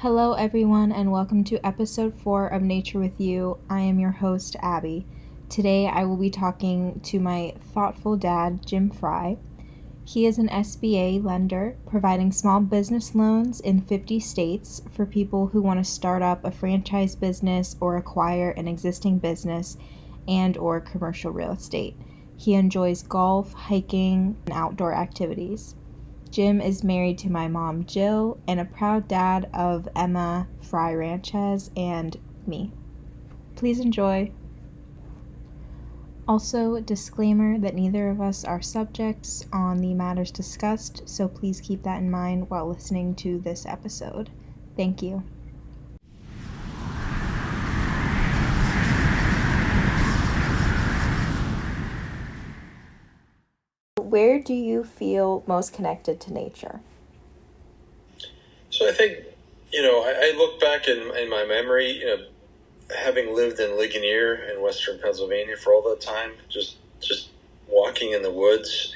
Hello, everyone, and welcome to episode 4 of Nature with You. I am your host, Abby. Today, I will be talking to my thoughtful dad, Jim Fry. He is an SBA lender, providing small business loans in 50 states for people who want to start up a franchise business or acquire an existing business and/or commercial real estate. He enjoys golf, hiking, and outdoor activities. Jim is married to my mom, Jill, and a proud dad of Emma Fry Ranchez and me. Please enjoy. Also, disclaimer that neither of us are subjects on the matters discussed, so please keep that in mind while listening to this episode. Thank you. Where do you feel most connected to nature? So I think, I look back in my memory, having lived in Ligonier in Western Pennsylvania for all that time, just walking in the woods.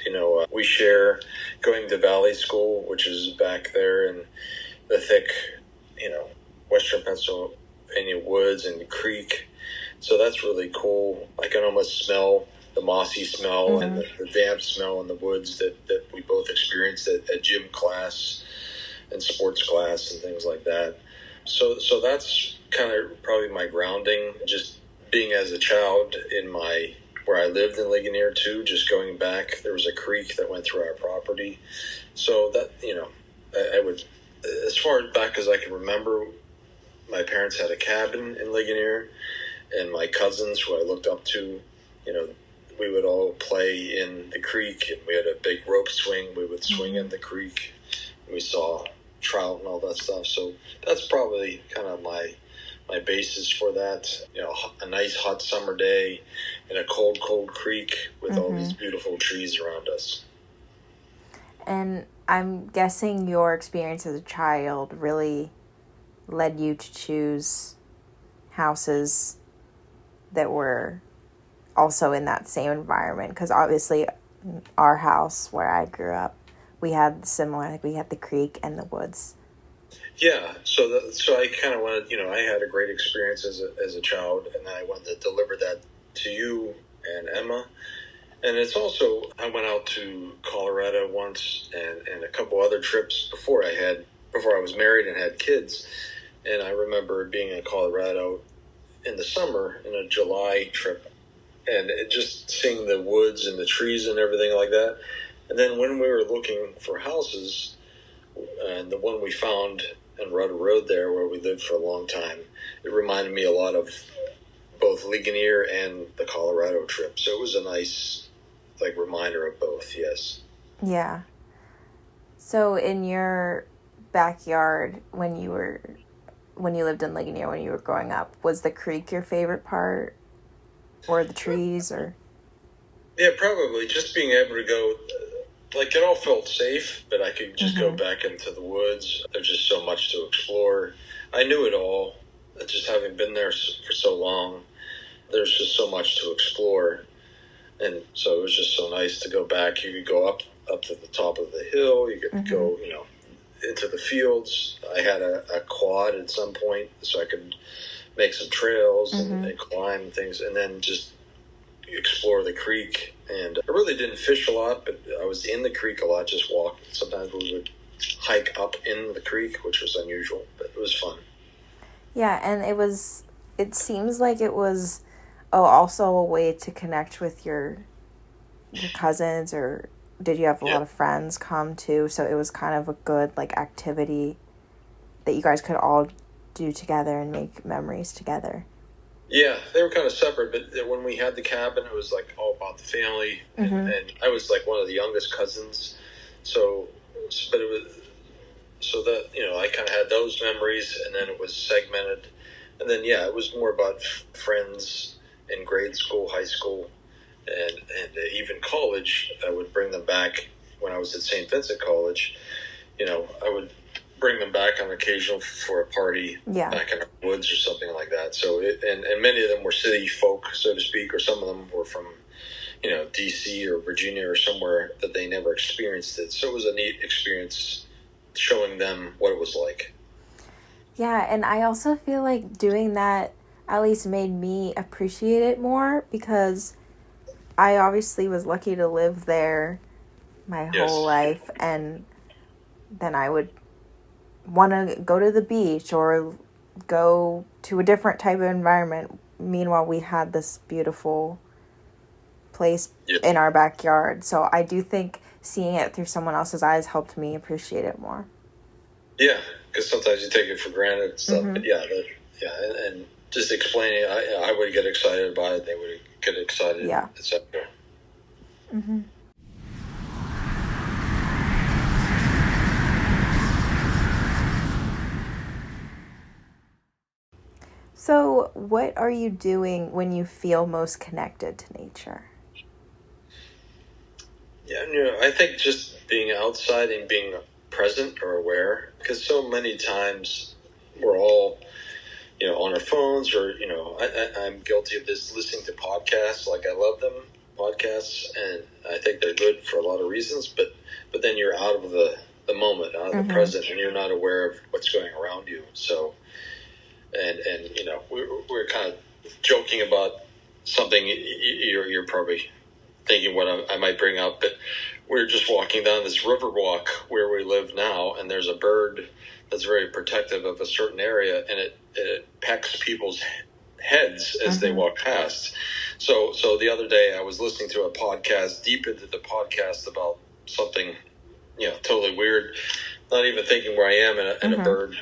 We share going to Valley School, which is back there in the thick, Western Pennsylvania woods and the creek. So that's really cool. I can almost smell the mossy smell and the damp smell in the woods that we both experienced at gym class and sports class and things like that. So that's kind of probably my grounding, just being as a child where I lived in Ligonier too, just going back, there was a creek that went through our property. So that, I would, as far back as I can remember, my parents had a cabin in Ligonier, and my cousins who I looked up to, we would all play in the creek, and we had a big rope swing. We would swing in the creek. We saw trout and all that stuff. So that's probably kind of my basis for that. A nice hot summer day in a cold creek with all these beautiful trees around us. And I'm guessing your experience as a child really led you to choose houses that were also in that same environment, because obviously our house where I grew up, we had similar, we had the creek and the woods. Yeah, so I kind of wanted, I had a great experience as a child, and then I wanted to deliver that to you and Emma. And it's also, I went out to Colorado once and a couple other trips before I was married and had kids. And I remember being in Colorado in the summer in a July trip, and just seeing the woods and the trees and everything like that. And then when we were looking for houses, and the one we found in Rudder Road there where we lived for a long time, it reminded me a lot of both Ligonier and the Colorado trip. So it was a nice reminder of both, yes. Yeah. So in your backyard when you lived in Ligonier when you were growing up, was the creek your favorite part? Or the trees, or? Yeah, probably. Just being able to go, it all felt safe, but I could just go back into the woods. There's just so much to explore. I knew it all. Just having been there for so long, there's just so much to explore. And so it was just so nice to go back. You could go up to the top of the hill. You could go, into the fields. I had a quad at some point, so I could make some trails and climb things, and then just explore the creek. And I really didn't fish a lot, but I was in the creek a lot, just walking. Sometimes we would hike up in the creek, which was unusual, but it was fun. Yeah, and it seems like it was also a way to connect with your cousins, or did you have a lot of friends come too? So it was kind of a good activity that you guys could all do together and make memories together. Yeah, they were kind of separate, but when we had the cabin, it was all about the family, and I was one of the youngest cousins, but it was so that I kind of had those memories, and then it was segmented, and then it was more about friends in grade school, high school, and even college. I would bring them back when I was at St. Vincent College. I would bring them back on occasion for a party back in the woods or something like that. So and many of them were city folk, so to speak, or some of them were from DC or Virginia or somewhere that they never experienced it. So it was a neat experience showing them what it was like. Yeah, and I also feel like doing that at least made me appreciate it more because I obviously was lucky to live there my whole Yes. life, and then I would want to go to the beach or go to a different type of environment. Meanwhile, we had this beautiful place Yeah. in our backyard. So I do think seeing it through someone else's eyes helped me appreciate it more. Yeah, because sometimes you take it for granted and stuff. Mm-hmm. But and just explaining, I would get excited about it. They would get excited, Yeah. etc. Mm-hmm. So, what are you doing when you feel most connected to nature? Yeah, I think just being outside and being present or aware, because so many times we're all, on our phones, or I'm guilty of this, listening to podcasts. Like, I love them, podcasts, and I think they're good for a lot of reasons. But then you're out of the moment, out of the present, and you're not aware of what's going around you. So, and we're kind of joking about something you're probably thinking what I might bring up, but we're just walking down this river walk where we live now, and there's a bird that's very protective of a certain area, and it pecks people's heads as they walk past. So the other day I was listening to a podcast, deep into the podcast, about something, totally weird, not even thinking where I am, and a bird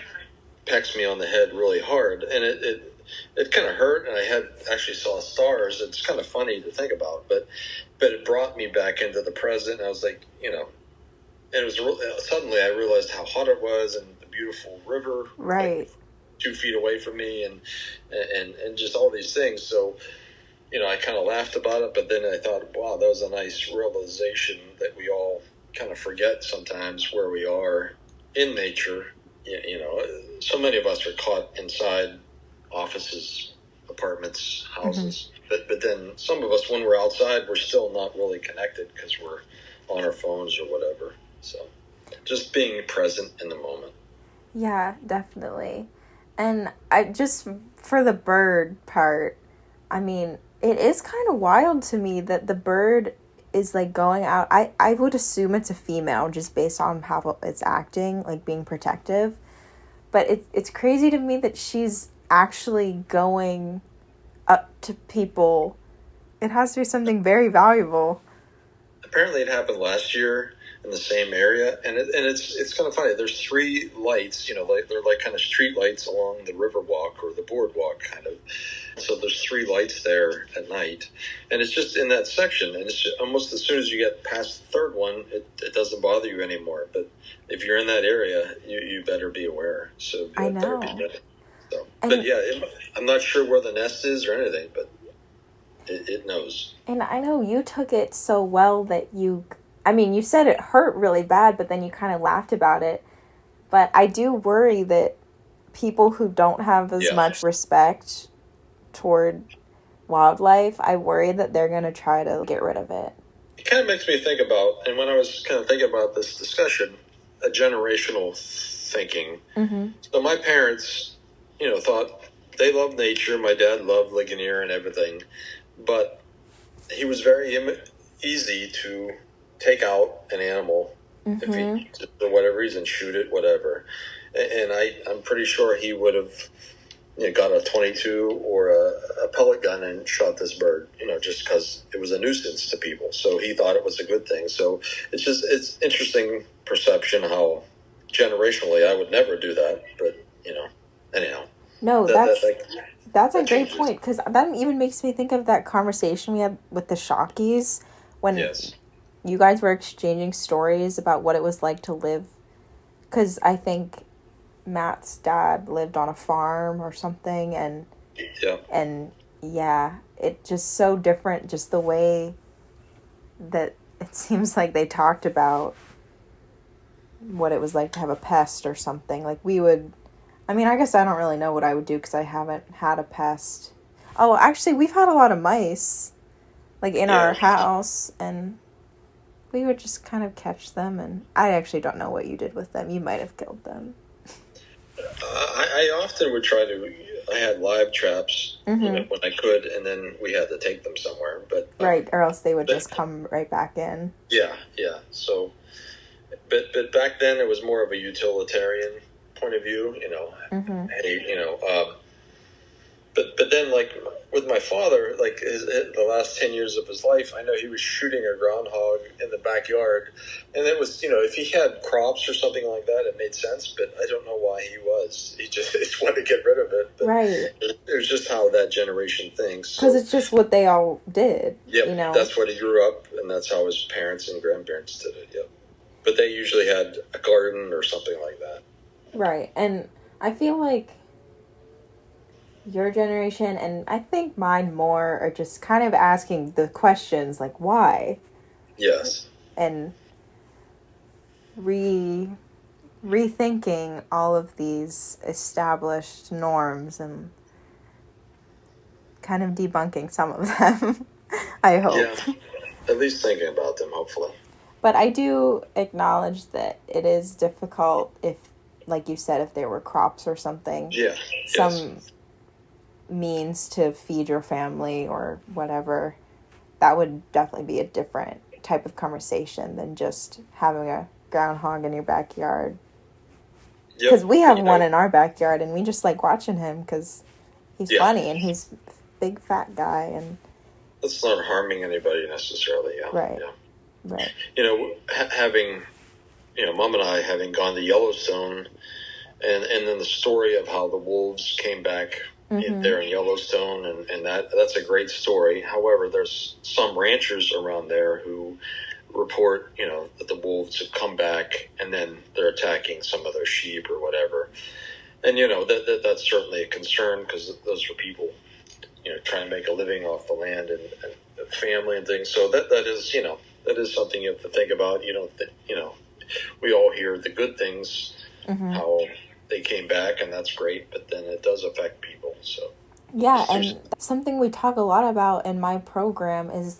pecks me on the head really hard, and it kind of hurt, and I had actually saw stars. It's kind of funny to think about, but it brought me back into the present. And I was like, and it was suddenly I realized how hot it was, and the beautiful river, Right. like 2 feet away from me, and just all these things. So, I kind of laughed about it, but then I thought, wow, that was a nice realization that we all kind of forget sometimes where we are in nature. So many of us are caught inside offices, apartments, houses. But then some of us, when we're outside, we're still not really connected because we're on our phones or whatever. So just being present in the moment. Yeah, definitely. And I just, for the bird part, I mean, it is kind of wild to me that the bird is like going out. I would assume it's a female just based on how it's acting, like being protective. But it's crazy to me that she's actually going up to people. It has to be something very valuable. Apparently, it happened last year in the same area, and it's kind of funny. There's 3 lights, they're like kind of street lights along the river walk or the boardwalk, kind of. So there's 3 lights there at night, and it's just in that section, and it's just, almost as soon as you get past the 3rd one, it doesn't bother you anymore. But if you're in that area, you better be aware. So I know. So, but yeah, I'm not sure where the nest is or anything, but it knows. And I know you took it so well that you said it hurt really bad, but then you kind of laughed about it. But I do worry that people who don't have as much respect toward wildlife, I worry that they're going to try to get rid of it. It kind of makes me think about, and when I was kind of thinking about this discussion, a generational thinking. So my parents, thought they loved nature. My dad loved Ligonier and everything, but he was very easy to take out an animal if he, for whatever reason, shoot it, whatever. And I'm pretty sure he would have got a 22 or a pellet gun and shot this bird, just because it was a nuisance to people. So he thought it was a good thing. So it's interesting perception how generationally I would never do that. But, anyhow. No, that's a great point, because that even makes me think of that conversation we had with the Shockies when you guys were exchanging stories about what it was like to live. Because I think Matt's dad lived on a farm or something, and it's just so different, just the way that it seems like they talked about what it was like to have a pest or something. Like I guess I don't really know what I would do because I haven't had a pest. Oh, actually, we've had a lot of mice, like in our house, and we would just kind of catch them, and I actually don't know what you did with them. You might have killed them. I I often would try to. I had live traps when I could, and then we had to take them somewhere. But right, or else they would just come right back in. Yeah. So, but back then it was more of a utilitarian point of view. Hey, But then, like, with my father, like, the last 10 years of his life, I know he was shooting a groundhog in the backyard. And it was, if he had crops or something like that, it made sense. But I don't know why he was. He just wanted to get rid of it. But right. It was just how that generation thinks. Because it's just what they all did. Yeah, that's what he grew up, and that's how his parents and grandparents did it, yep. But they usually had a garden or something like that. Right. And I feel like your generation, and I think mine more, are just kind of asking the questions like why. Yes. And rethinking all of these established norms and kind of debunking some of them. I hope. Yeah. At least thinking about them, hopefully. But I do acknowledge that it is difficult if, like you said, if there were crops or something. Yeah. Some means to feed your family or whatever, that would definitely be a different type of conversation than just having a groundhog in your backyard. Because we have one in our backyard, and we just like watching him because he's funny and he's a big fat guy. And it's not harming anybody necessarily. Yeah. Right. Yeah. Right. Having, Mom and I having gone to Yellowstone, and then the story of how the wolves came back there in Yellowstone, and that's a great story. However, there's some ranchers around there who report, that the wolves have come back and then they're attacking some of their sheep or whatever. And, that's certainly a concern because those are people, trying to make a living off the land and family and things. So that is, that is something you have to think about. We all hear the good things, how they came back, and that's great, but then it does affect people. So yeah, and something we talk a lot about in my program is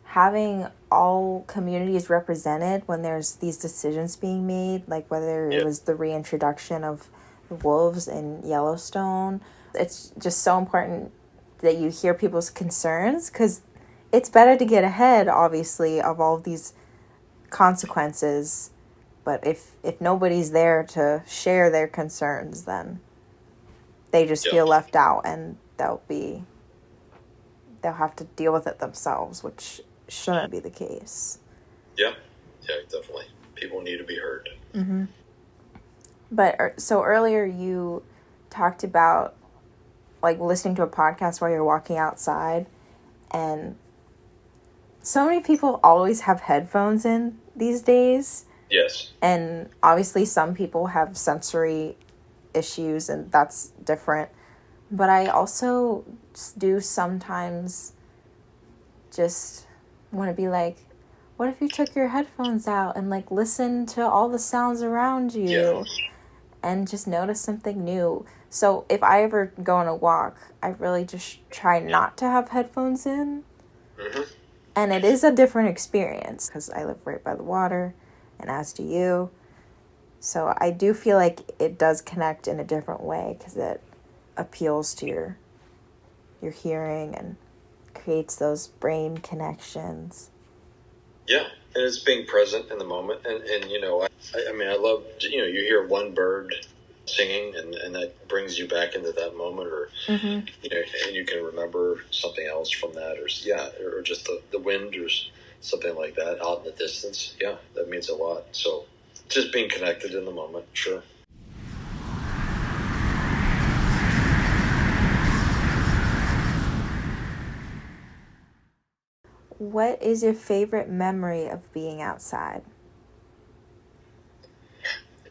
having all communities represented when there's these decisions being made, like whether it was the reintroduction of the wolves in Yellowstone. It's just so important that you hear people's concerns, because it's better to get ahead, obviously, of all of these consequences. But if nobody's there to share their concerns, then they just feel left out, and they'll have to deal with it themselves, which shouldn't be the case. Yeah, definitely. People need to be heard. Mm-hmm. But so earlier you talked about like listening to a podcast while you're walking outside, and so many people always have headphones in these days. Yes. And obviously some people have sensory issues, and that's different. But I also do sometimes just want to be like, what if you took your headphones out and like listen to all the sounds around you and just notice something new? So if I ever go on a walk, I really just try not to have headphones in. Mm-hmm. And it is a different experience because I live right by the water, and as do you. So I do feel like it does connect in a different way because it appeals to your hearing and creates those brain connections. Yeah, and it's being present in the moment. And I love, you hear one bird singing, and that brings you back into that moment, or, and you can remember something else from that, or just the wind or something like that out in the distance. Yeah, that means a lot. So just being connected in the moment, sure. What is your favorite memory of being outside?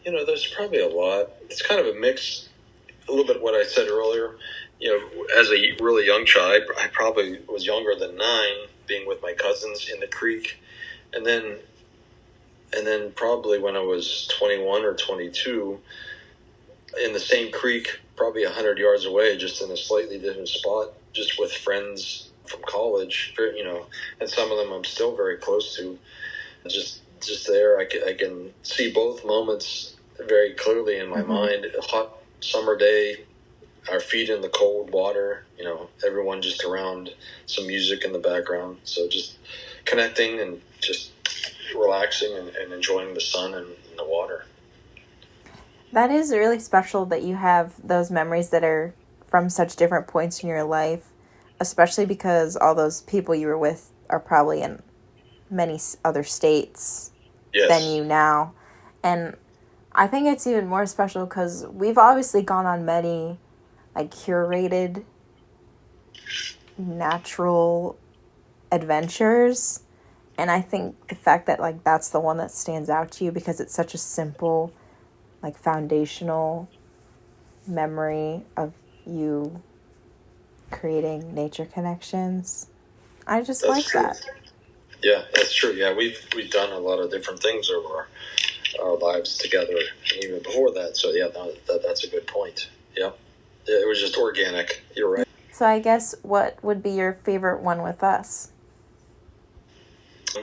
There's probably a lot. It's kind of a mix, a little bit what I said earlier. As a really young child, I probably was younger than 9, being with my cousins in the creek. And then probably when I was 21 or 22, in the same creek, probably 100 yards away, just in a slightly different spot, just with friends from college, and some of them I'm still very close to. Just there, I can see both moments very clearly in my mind. Hot summer day, our feet in the cold water, everyone just around, some music in the background. So just connecting and just relaxing and enjoying the sun and the water. That is really special that you have those memories that are from such different points in your life, especially because all those people you were with are probably in many other states than you now. And I think it's even more special because we've obviously gone on many curated natural adventures, and I think the fact that that's the one that stands out to you because it's such a simple foundational memory of you creating nature connections. I just that's like true. that. Yeah, that's true. Yeah, we've done a lot of different things over our lives together, and even before that. So yeah, that's a good point. Yeah, it was just organic. You're right. So I guess what would be your favorite one with us?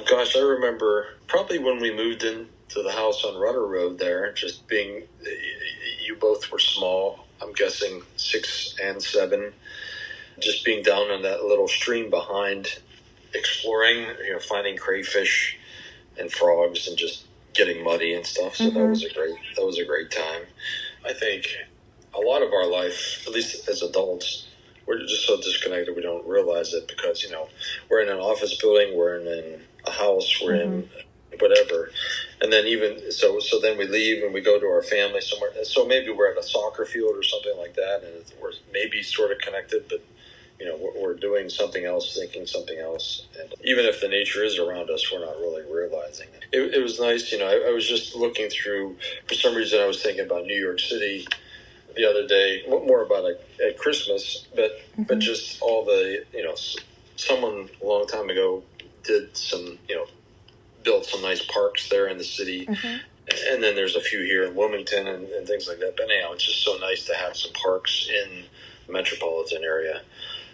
Gosh, I remember probably when we moved into the house on Rudder Road there, just being, you both were small, I'm guessing 6 and 7, just being down in that little stream behind, exploring, finding crayfish and frogs and just getting muddy and stuff. So that was a great time. I think a lot of our life, at least as adults, we're just so disconnected we don't realize it because, we're in an office building, we're in a house, we're in whatever. And then so then we leave and we go to our family somewhere. So maybe we're at a soccer field or something like that, and we're maybe sort of connected, but, we're doing something else, thinking something else. And even if the nature is around us, we're not really realizing it. It was nice, I was just looking through, for some reason I was thinking about New York City the other day, more about at Christmas, but just all the, someone a long time ago did some, built some nice parks there in the city. And then there's a few here in Wilmington and things like that. But anyhow, it's just so nice to have some parks in the metropolitan area.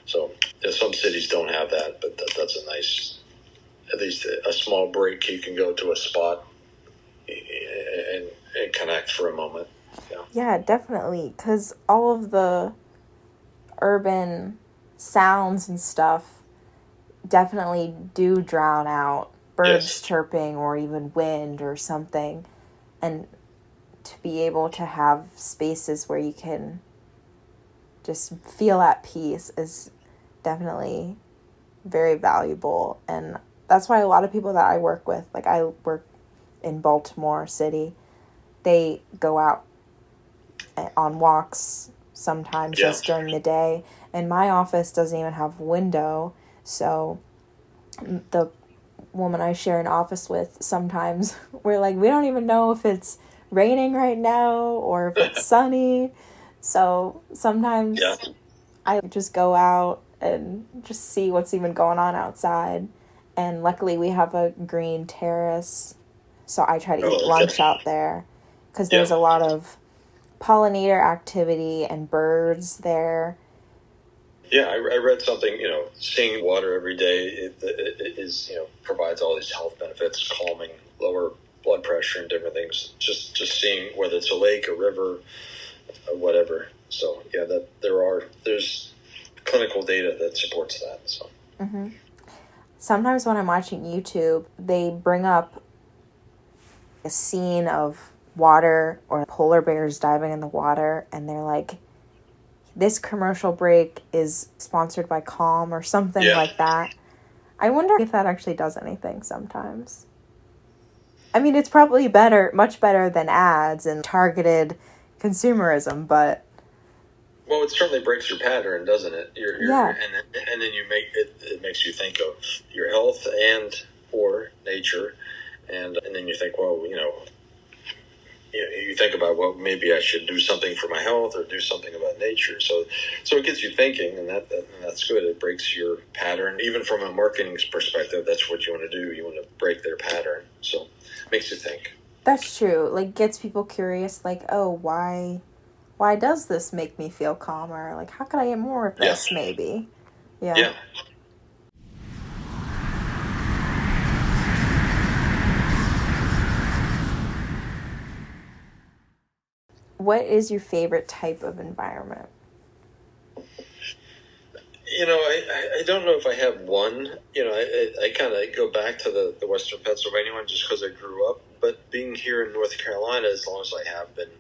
So some cities don't have that, but that's a nice, at least a small break. You can go to a spot and connect for a moment. Yeah, definitely, because all of the urban sounds and stuff definitely do drown out birds chirping or even wind or something. And to be able to have spaces where you can just feel at peace is definitely very valuable. And that's why a lot of people that I work with, I work in Baltimore City, they go out on walks sometimes just during the day. And my office doesn't even have a window, so the woman I share an office with, sometimes we're we don't even know if it's raining right now or if it's sunny. So sometimes I just go out and just see what's even going on outside. And luckily we have a green terrace, so I try to eat lunch out there because there's a lot of pollinator activity and birds there. Yeah, I read something, seeing water every day it is, provides all these health benefits, calming, lower blood pressure and different things. Just seeing whether it's a lake, a river, whatever. So, yeah, there's clinical data that supports that. So. Sometimes when I'm watching YouTube, they bring up a scene of water or polar bears diving in the water, and they're like, this commercial break is sponsored by Calm or something like that. I wonder if that actually does anything sometimes. I mean, it's probably much better than ads and targeted consumerism, but... Well, it certainly breaks your pattern, doesn't it? And then it makes you think of your health and or nature, and then you think, well, you think about, well, maybe I should do something for my health or do something about nature. So it gets you thinking, and that's good. It breaks your pattern. Even from a marketing perspective, that's what you want to do. You want to break their pattern. So it makes you think. That's true. Gets people curious, oh, why does this make me feel calmer? How could I get more of this, maybe? Yeah. What is your favorite type of environment? I don't know if I have one. I kind of go back to the Western Pennsylvania one just because I grew up. But being here in North Carolina, as long as I have been,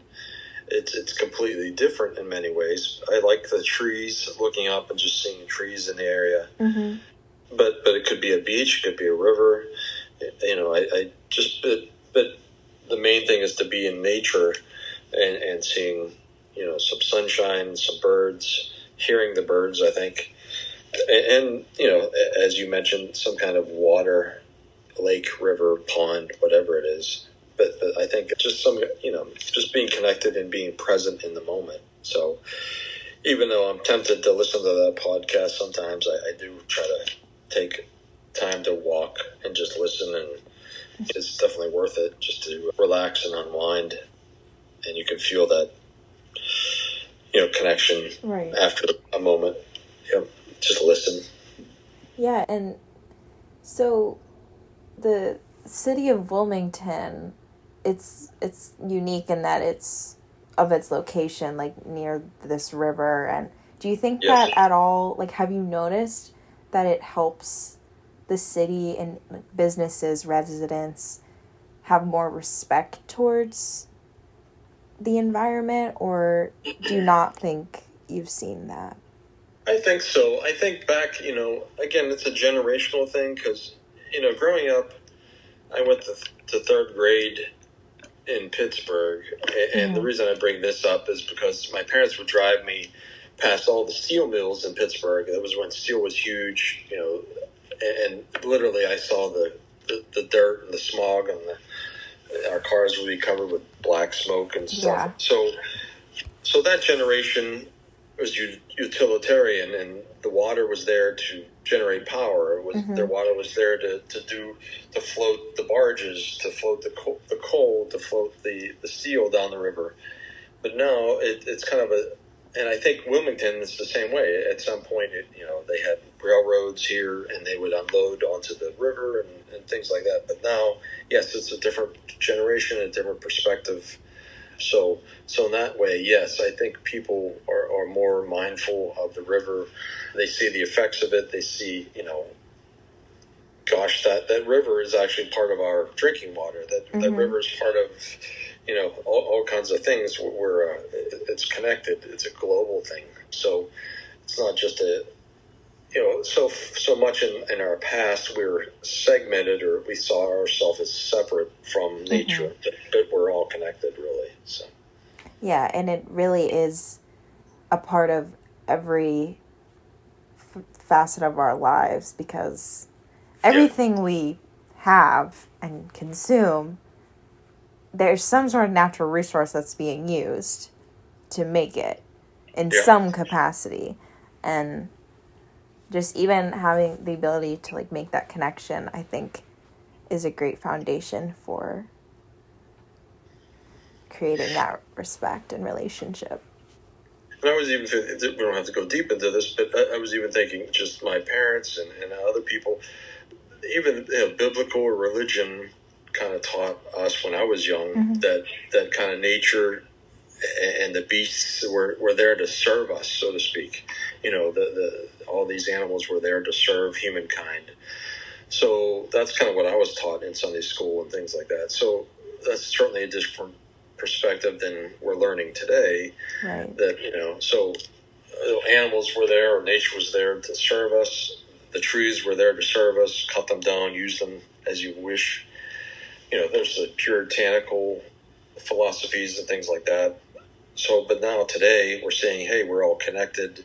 it's completely different in many ways. I like the trees, looking up and just seeing trees in the area. Mm-hmm. But it could be a beach, it could be a river. But the main thing is to be in nature and seeing, some sunshine, some birds, hearing the birds, I think. And, as you mentioned, some kind of water, lake, river, pond, whatever it is. But I think just just being connected and being present in the moment. So even though I'm tempted to listen to that podcast sometimes, I do try to take time to walk and just listen, and it's definitely worth it just to relax and unwind, and you can feel that connection right after a moment. Just listen. Yeah. And so the city of Wilmington, it's unique in that it's of its location, like near this river. And do you think Yes. that at all, like, have you noticed that it helps the city and businesses, residents have more respect towards the environment, or do you not think you've seen that? I think so. I think back, again, it's a generational thing because, growing up, I went to third grade in Pittsburgh. And the reason I bring this up is because my parents would drive me past all the steel mills in Pittsburgh. That was when steel was huge, and literally I saw the dirt and the smog, and our cars would be covered with black smoke and stuff. Yeah. So that generation was utilitarian, and the water was there to generate power. Their water was there to float the barges, to float the coal, to float the steel down the river. But now it's kind of and I think Wilmington is the same way. At some point, they had railroads here, and they would unload onto the river and things like that. But now, yes, it's a different generation, a different perspective. So in that way, yes, I think people are more mindful of the river. They see the effects of it. They see, gosh, that river is actually part of our drinking water. That river is part of, all kinds of things where it's connected. It's a global thing. So it's not just so much in our past we were segmented, or we saw ourselves as separate from nature, but we're all connected, really. So yeah, and it really is a part of every facet of our lives, because everything we have and consume, there's some sort of natural resource that's being used to make it in some capacity. And just even having the ability to make that connection, I think, is a great foundation for creating that respect and relationship. And I was even thinking, we don't have to go deep into this, but I was even thinking just my parents and other people, even biblical religion kind of taught us when I was young that kind of nature and the beasts were there to serve us, so to speak. All these animals were there to serve humankind. So that's kind of what I was taught in Sunday school and things like that. So that's certainly a different perspective than we're learning today. Right. That, so animals were there, or nature was there to serve us. The trees were there to serve us. Cut them down, use them as you wish. There's the puritanical philosophies and things like that. So, but now today we're saying, hey, we're all connected.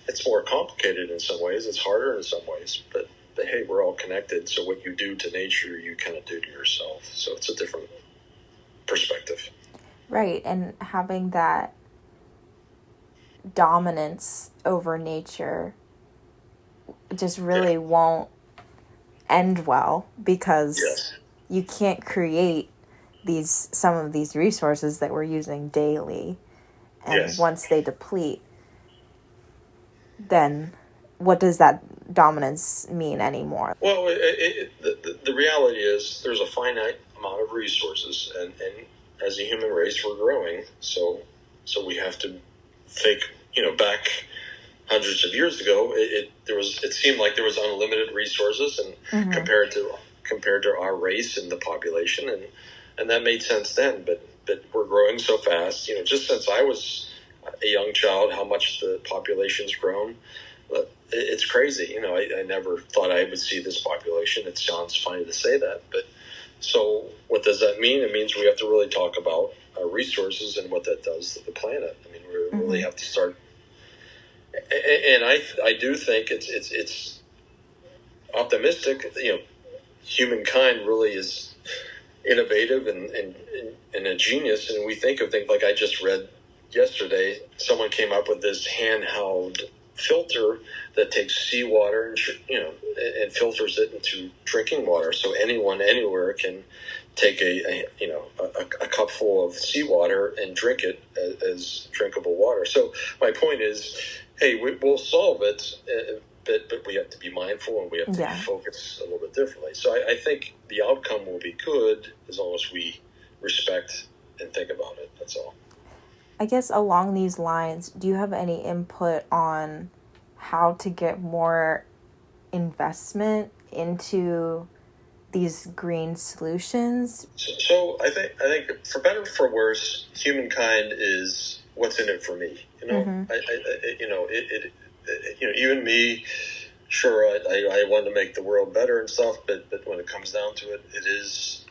It's more complicated in some ways. It's harder in some ways, but hey, we're all connected. So what you do to nature, you kind of do to yourself. So it's a different perspective. Right. And having that dominance over nature just really won't end well, because you can't create some of these resources that we're using daily, and once they deplete, then what does that dominance mean anymore? Well, the reality is there's a finite amount of resources, and as a human race, we're growing. So we have to think, back hundreds of years ago, it seemed like there was unlimited resources, and compared to our race and the population, and that made sense then. But we're growing so fast. Just since I was a young child, how much the population's grown. It's crazy. I never thought I would see this population. It sounds funny to say that, but so what does that mean? It means we have to really talk about our resources and what that does to the planet. I mean, we really have to start. And I do think it's optimistic. Humankind really is innovative and a genius. And we think of things like I just read yesterday. Someone came up with this handheld filter that takes seawater and filters it into drinking water, so anyone anywhere can take a cupful of seawater and drink it as drinkable water. So my point is, hey, we'll solve it, but we have to be mindful and we have to be focused a little bit differently. So I think the outcome will be good as long as we respect and think about it. That's all. I guess along these lines, do you have any input on how to get more investment into these green solutions? So I think for better or for worse, humankind is what's in it for me. Even me. Sure, I want to make the world better and stuff, but when it comes down to it, it is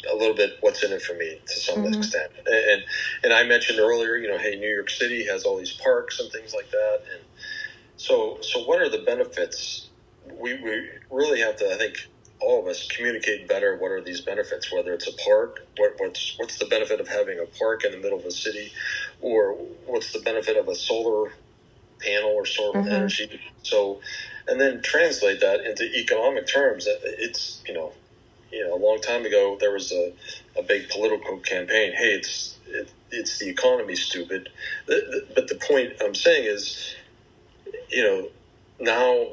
a little bit what's in it for me to some extent. And I mentioned earlier, hey, New York City has all these parks and things like that. And so what are the benefits? We really have to, I think, all of us communicate better. What are these benefits? Whether it's a park, what's the benefit of having a park in the middle of a city, or what's the benefit of a solar panel or solar energy? So, and then translate that into economic terms. It's a long time ago, there was a big political campaign. Hey, it's the economy, stupid. But the point I'm saying is, now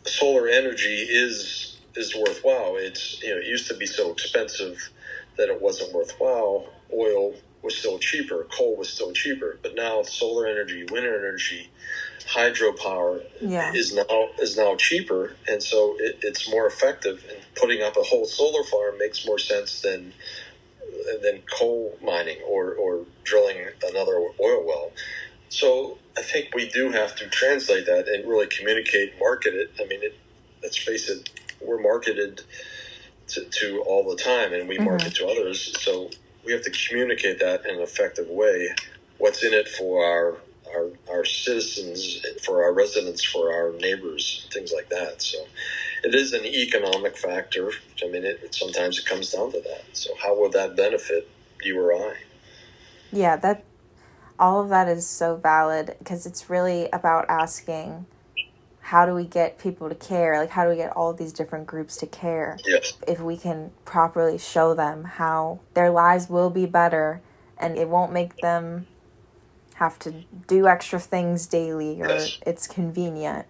solar energy is worthwhile. It used to be so expensive that it wasn't worthwhile. Oil was still cheaper. Coal was still cheaper. But now solar energy, wind energy, hydropower is now cheaper, and so it's more effective. And putting up a whole solar farm makes more sense than coal mining or drilling another oil well. So I think we do have to translate that and really communicate, market it. I mean, let's face it, we're marketed to all the time, and we market to others. So we have to communicate that in an effective way. What's in it for our citizens, for our residents, for our neighbors, things like that. So it is an economic factor. I mean, sometimes it comes down to that. So how will that benefit you or I? Yeah, all of that is so valid, because it's really about asking, how do we get people to care? Like, how do we get all of these different groups to care? Yes. If we can properly show them how their lives will be better and it won't make them have to do extra things daily, or it's convenient.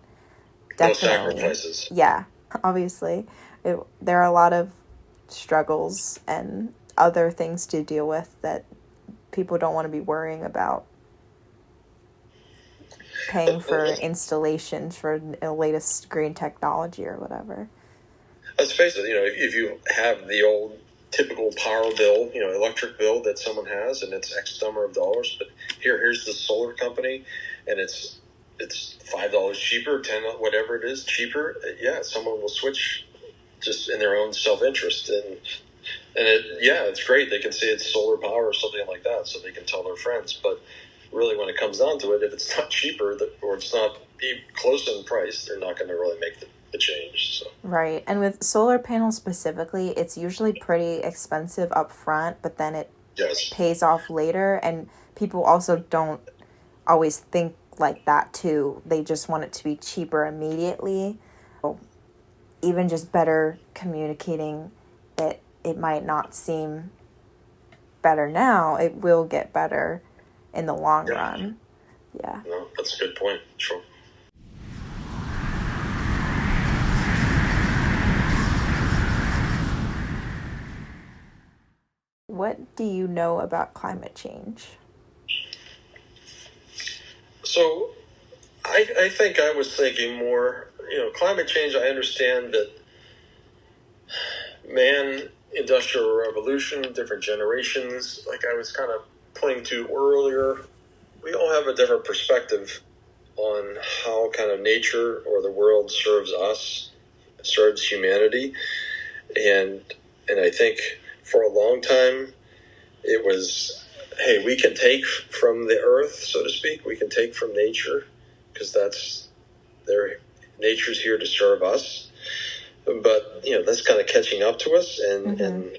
Definitely. No sacrifices. Yeah, obviously. There are a lot of struggles and other things to deal with that people don't want to be worrying about paying for installations for the latest green technology or whatever. Let's face it, if you have the old typical power bill, electric bill that someone has, and it's X number of dollars, but here's the solar company, and it's $5 cheaper, 10, whatever it is, cheaper. Yeah, someone will switch just in their own self-interest, and it's great. They can say it's solar power or something like that, so they can tell their friends. But really, when it comes down to it, if it's not cheaper or it's not close in price, they're not going to really make the change. So. Right. And with solar panels specifically, it's usually pretty expensive up front, but then it pays off later. And people also don't always think like that too. They just want it to be cheaper immediately. So even just better communicating that it might not seem better now, it will get better in the long run. Yeah. No, that's a good point. Sure. what do you know about climate change? So I think I was thinking more, climate change, I understand that man, industrial revolution, different generations, like I was kind of pointing to earlier, we all have a different perspective on how kind of nature or the world serves us, serves humanity. And I think for a long time it was, hey, we can take from the earth, so to speak, we can take from nature because nature's here to serve us. But that's kind of catching up to us, and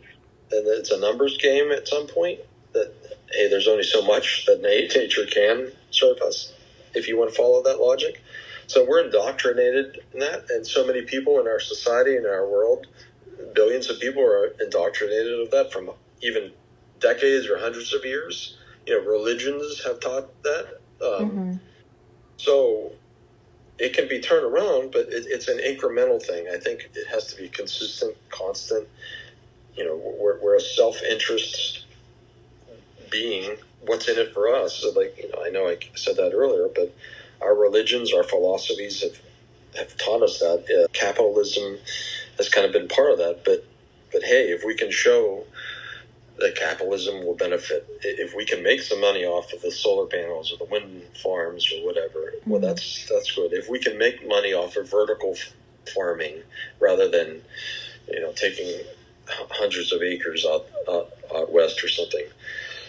it's a numbers game at some point. That hey, there's only so much that nature can serve us, if you want to follow that logic. So we're indoctrinated in that, and so many people in our society, in our world, billions of people are indoctrinated of that from even decades or hundreds of years. Religions have taught that. So it can be turned around, but it's an incremental thing. I think it has to be consistent, constant. We're a self-interest being. What's in it for us? So I know I said that earlier, but our religions, our philosophies have taught us that. Capitalism has kind of been part of that, but hey, if we can show that capitalism will benefit, if we can make some money off of the solar panels or the wind farms or whatever, well, that's good. If we can make money off of vertical farming rather than taking hundreds of acres out west or something.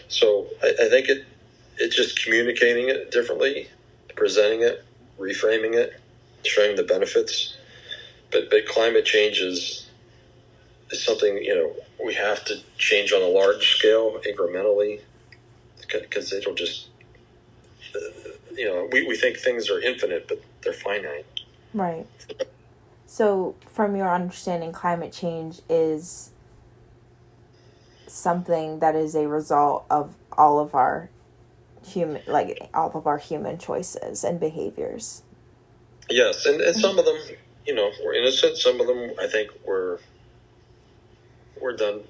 So I think it's just communicating it differently, presenting it, reframing it, showing the benefits. But climate change is something, we have to change on a large scale, incrementally, because it'll just, we think things are infinite, but they're finite. Right. So from your understanding, climate change is something that is a result of all of our human choices and behaviors. Yes, and some of them, were innocent. Some of them, I think, were done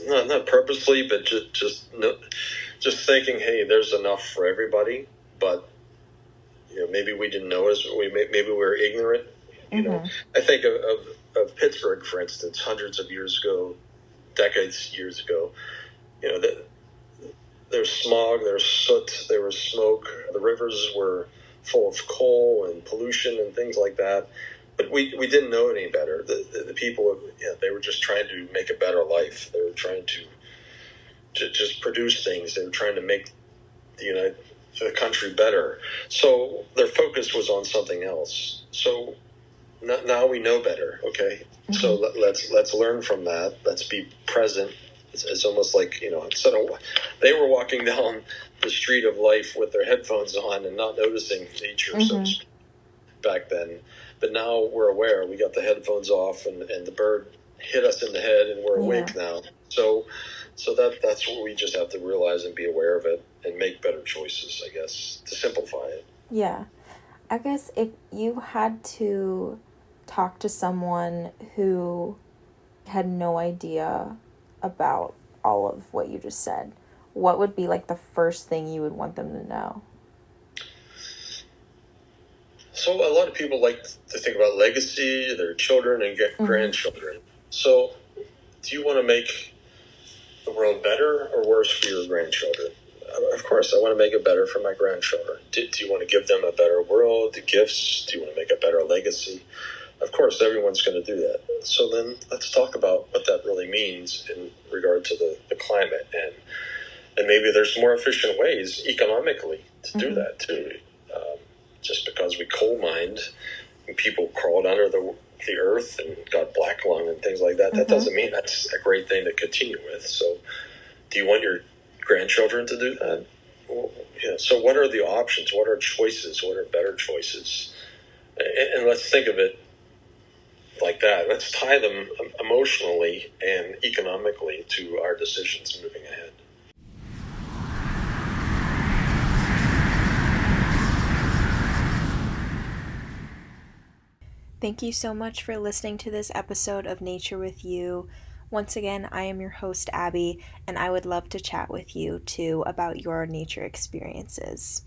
not purposely, but just thinking, hey, there's enough for everybody. But maybe we didn't notice. Maybe we were ignorant. I think of Pittsburgh, for instance, hundreds of years ago, years ago. There's smog, there's soot, there was smoke. The rivers were full of coal and pollution and things like that. But we didn't know any better. The people, they were just trying to make a better life. They were trying to just produce things. They were trying to make the country better. So their focus was on something else. So now we know better. Okay, so let's learn from that. Let's be present. It's almost like instead of they were walking down the street of life with their headphones on and not noticing nature back then. But now we're aware. We got the headphones off, and the bird hit us in the head, and we're awake now. So that's what we just have to realize and be aware of it and make better choices, I guess, to simplify it. Yeah. I guess if you had to talk to someone who had no idea about all of what you just said, what would be like the first thing you would want them to know? So a lot of people like to think about legacy, their children and grandchildren. So do you want to make the world better or worse for your grandchildren? Of course, I want to make it better for my grandchildren. Do you want to give them a better world, the gifts? Do you want to make a better legacy? Of course, everyone's going to do that. So then let's talk about what that really means in regard to the climate. And maybe there's more efficient ways economically to do that too. Just because we coal mined and people crawled under the earth and got black lung and things like that, that doesn't mean that's a great thing to continue with. So do you want your grandchildren to do that? Well, so what are the options? What are choices? What are better choices? And let's think of it like that. Let's tie them emotionally and economically to our decisions moving ahead. Thank you so much for listening to this episode of Nature with You. Once again, I am your host, Abby, and I would love to chat with you too about your nature experiences.